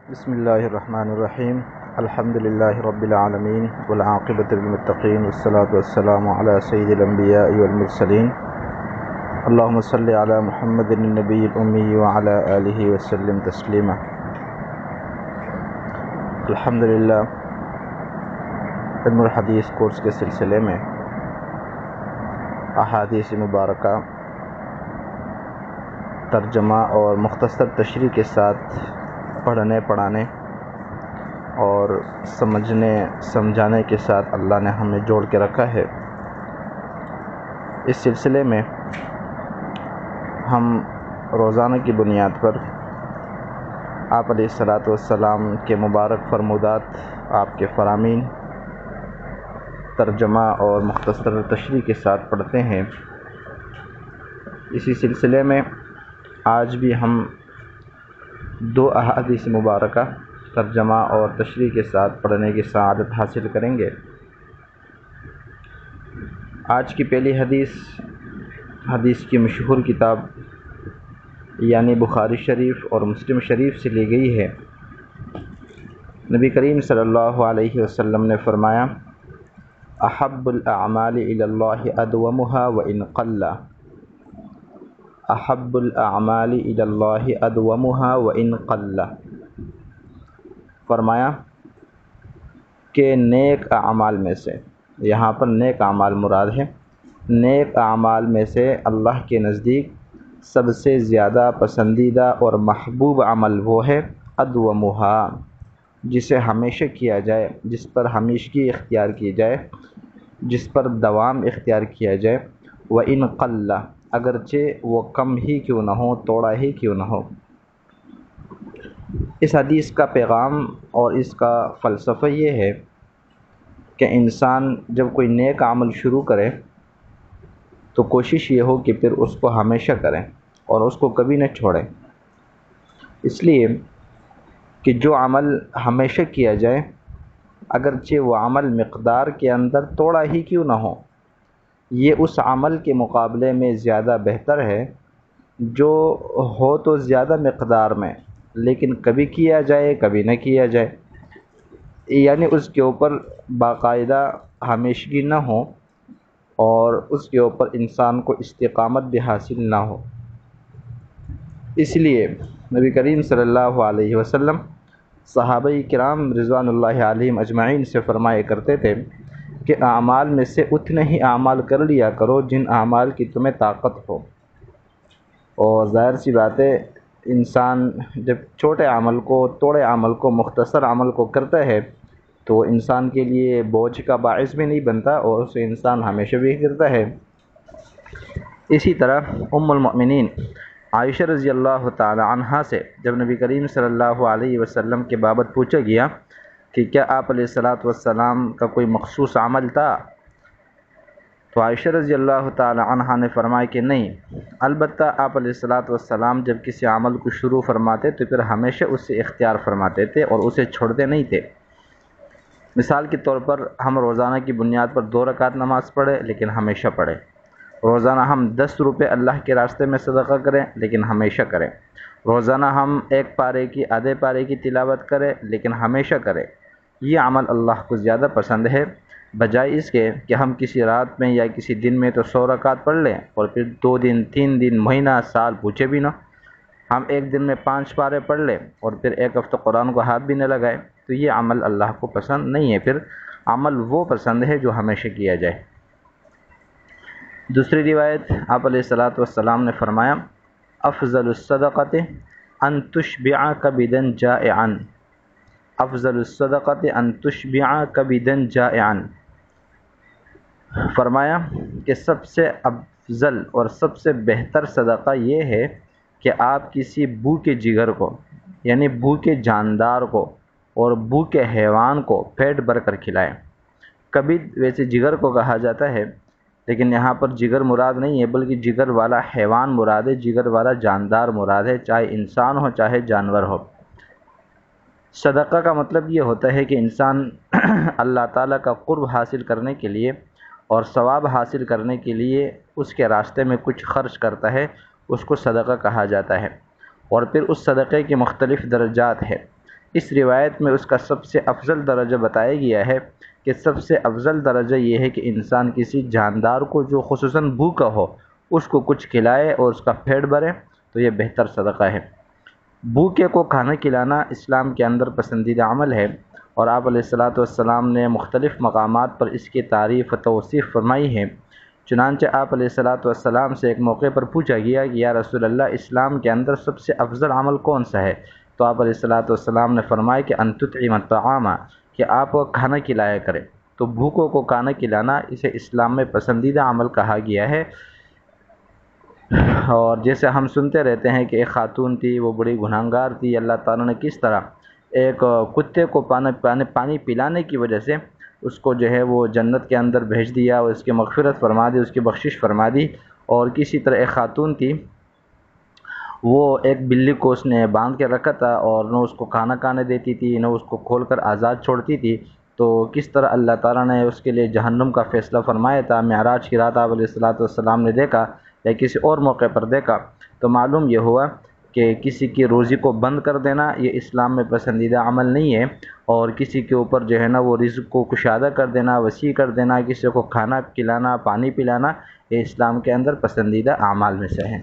بسم اللہ الرحمن الرحیم الحمد للہ رب العالمین والعاقبۃ للمتقین والصلاة والسلام علی سید الانبیاء والمرسلین اللہم صلی علی محمد النبی الامی وعلی آلہ وسلم تسلیما۔ الحمدللہ علم الحدیث کورس کے سلسلے میں احادیث مبارکہ ترجمہ اور مختصر تشریح کے ساتھ پڑھنے پڑھانے اور سمجھنے سمجھانے کے ساتھ اللہ نے ہمیں جوڑ کے رکھا ہے۔ اس سلسلے میں ہم روزانہ کی بنیاد پر آپ علیہ الصلاۃ والسلام کے مبارک فرمودات، آپ کے فرامین ترجمہ اور مختصر تشریح کے ساتھ پڑھتے ہیں۔ اسی سلسلے میں آج بھی ہم دو احادیث مبارکہ ترجمہ اور تشریح کے ساتھ پڑھنے کی سعادت حاصل کریں گے۔ آج کی پہلی حدیث کی مشہور کتاب یعنی بخاری شریف اور مسلم شریف سے لی گئی ہے۔ نبی کریم صلی اللہ علیہ وسلم نے فرمایا: احب الاعمال الی اللہ ادومها وان قل، احب الاعمال الی اللہ ادومها وان قل۔ فرمایا کہ نیک اعمال میں سے، یہاں پر نیک اعمال مراد ہے، نیک اعمال میں سے اللہ کے نزدیک سب سے زیادہ پسندیدہ اور محبوب عمل وہ ہے ادومها، جسے ہمیشہ کیا جائے، جس پر ہمیشگی اختیار کی جائے، جس پر دوام اختیار کیا جائے، وَإِن قَلَّ، اگرچہ وہ کم ہی کیوں نہ ہو، توڑا ہی کیوں نہ ہو۔ اس حدیث کا پیغام اور اس کا فلسفہ یہ ہے کہ انسان جب کوئی نیک عمل شروع کرے تو کوشش یہ ہو کہ پھر اس کو ہمیشہ کریں اور اس کو کبھی نہ چھوڑیں، اس لیے کہ جو عمل ہمیشہ کیا جائے اگرچہ وہ عمل مقدار کے اندر توڑا ہی کیوں نہ ہو، یہ اس عمل کے مقابلے میں زیادہ بہتر ہے جو ہو تو زیادہ مقدار میں لیکن کبھی کیا جائے کبھی نہ کیا جائے، یعنی اس کے اوپر باقاعدہ ہمیشگی نہ ہو اور اس کے اوپر انسان کو استقامت بھی حاصل نہ ہو۔ اس لیے نبی کریم صلی اللہ علیہ وسلم صحابہ کرام رضوان اللہ علیہم اجمعین سے فرمایا کرتے تھے کہ اعمال میں سے اتنے ہی اعمال کر لیا کرو جن اعمال کی تمہیں طاقت ہو۔ اور ظاہر سی بات ہے، انسان جب چھوٹے عمل کو، توڑے عمل کو، مختصر عمل کو کرتا ہے تو انسان کے لیے بوجھ کا باعث بھی نہیں بنتا اور اسے انسان ہمیشہ بھی کرتا ہے۔ اسی طرح ام المؤمنین عائشہ رضی اللہ تعالی عنہا سے جب نبی کریم صلی اللہ علیہ وسلم کے بابت پوچھا گیا کہ کیا آپ علیہ الصلاۃ والسلام کا کوئی مخصوص عمل تھا، تو عائشہ رضی اللہ تعالی عنہا نے فرمایا کہ نہیں، البتہ آپ علیہ الصلاۃ والسلام جب کسی عمل کو شروع فرماتے تو پھر ہمیشہ اس سے اختیار فرماتے تھے اور اسے چھوڑتے نہیں تھے۔ مثال کے طور پر ہم روزانہ کی بنیاد پر 2 رکعت نماز پڑھیں لیکن ہمیشہ پڑھیں، روزانہ ہم 10 روپے اللہ کے راستے میں صدقہ کریں لیکن ہمیشہ کریں، روزانہ ہم 1 پارے کی، آدھے پارے کی تلاوت کریں لیکن ہمیشہ کریں۔ یہ عمل اللہ کو زیادہ پسند ہے بجائے اس کے کہ ہم کسی رات میں یا کسی دن میں تو 100 رکعت پڑھ لیں اور پھر 2 دن، 3 دن، مہینہ، سال پوچھے بھی نہ۔ ہم ایک دن میں 5 پارے پڑھ لیں اور پھر ایک ہفتہ قرآن کو ہاتھ بھی نہ لگائے تو یہ عمل اللہ کو پسند نہیں ہے۔ پھر عمل وہ پسند ہے جو ہمیشہ کیا جائے۔ دوسری روایت آپ علیہ الصلاۃ والسلام نے فرمایا: افضل الصدقۃ ان تشبع کبدا جائعا، افضل الصدقۃ ان تشبع کبدا جائعا۔ فرمایا کہ سب سے افضل اور سب سے بہتر صدقہ یہ ہے کہ آپ کسی بھوکے جگر کو، یعنی بھوکے جاندار کو اور بھوکے حیوان کو پیٹ بھر کر کھلائیں۔ کبد ویسے جگر کو کہا جاتا ہے لیکن یہاں پر جگر مراد نہیں ہے بلکہ جگر والا حیوان مراد ہے، جگر والا جاندار مراد ہے، چاہے انسان ہو چاہے جانور ہو۔ صدقہ کا مطلب یہ ہوتا ہے کہ انسان اللہ تعالیٰ کا قرب حاصل کرنے کے لیے اور ثواب حاصل کرنے کے لیے اس کے راستے میں کچھ خرچ کرتا ہے، اس کو صدقہ کہا جاتا ہے۔ اور پھر اس صدقے کے مختلف درجات ہیں، اس روایت میں اس کا سب سے افضل درجہ بتایا گیا ہے کہ سب سے افضل درجہ یہ ہے کہ انسان کسی جاندار کو جو خصوصاً بھوکا ہو اس کو کچھ کھلائے اور اس کا پیٹ بھرے، تو یہ بہتر صدقہ ہے۔ بھوکے کو کھانا کھلانا اسلام کے اندر پسندیدہ عمل ہے، اور آپ علیہ الصلاۃ والسلام نے مختلف مقامات پر اس کی تعریف و توصیف فرمائی ہے۔ چنانچہ آپ علیہ الصلاۃ والسلام سے ایک موقع پر پوچھا گیا کہ یا رسول اللہ، اسلام کے اندر سب سے افضل عمل کون سا ہے؟ تو آپ علیہ الصلاۃ والسلام نے فرمایا کہ ان تطعم الطعام، کہ آپ کھانا کھلایا کریں۔ تو بھوکوں کو کھانا کھلانا اسے اسلام میں پسندیدہ عمل کہا گیا ہے۔ اور جیسے ہم سنتے رہتے ہیں کہ ایک خاتون تھی، وہ بڑی گنہگار تھی، اللہ تعالیٰ نے کس طرح ایک کتے کو پانی پلانے کی وجہ سے اس کو جو ہے وہ جنت کے اندر بھیج دیا، اور اس کی مغفرت فرما دی، اس کی بخشش فرما دی۔ اور کسی طرح ایک خاتون تھی، وہ ایک بلی کو اس نے باندھ کے رکھا تھا، اور نہ اس کو کھانا کھانے دیتی تھی، نہ اس کو کھول کر آزاد چھوڑتی تھی۔ تو کس طرح اللہ تعالیٰ نے اس کے لیے جہنم کا فیصلہ فرمایا تھا۔ معراج کی رات آپ علیہ الصلاۃ والسلام نے دیکھا، یا کسی اور موقع پر دیکھا، تو معلوم یہ ہوا کہ کسی کی روزی کو بند کر دینا یہ اسلام میں پسندیدہ عمل نہیں ہے، اور کسی کے اوپر جو ہے نا وہ رزق کو کشادہ کر دینا، وسیع کر دینا، کسی کو کھانا کھلانا، پانی پلانا، یہ اسلام کے اندر پسندیدہ اعمال میں سے ہے۔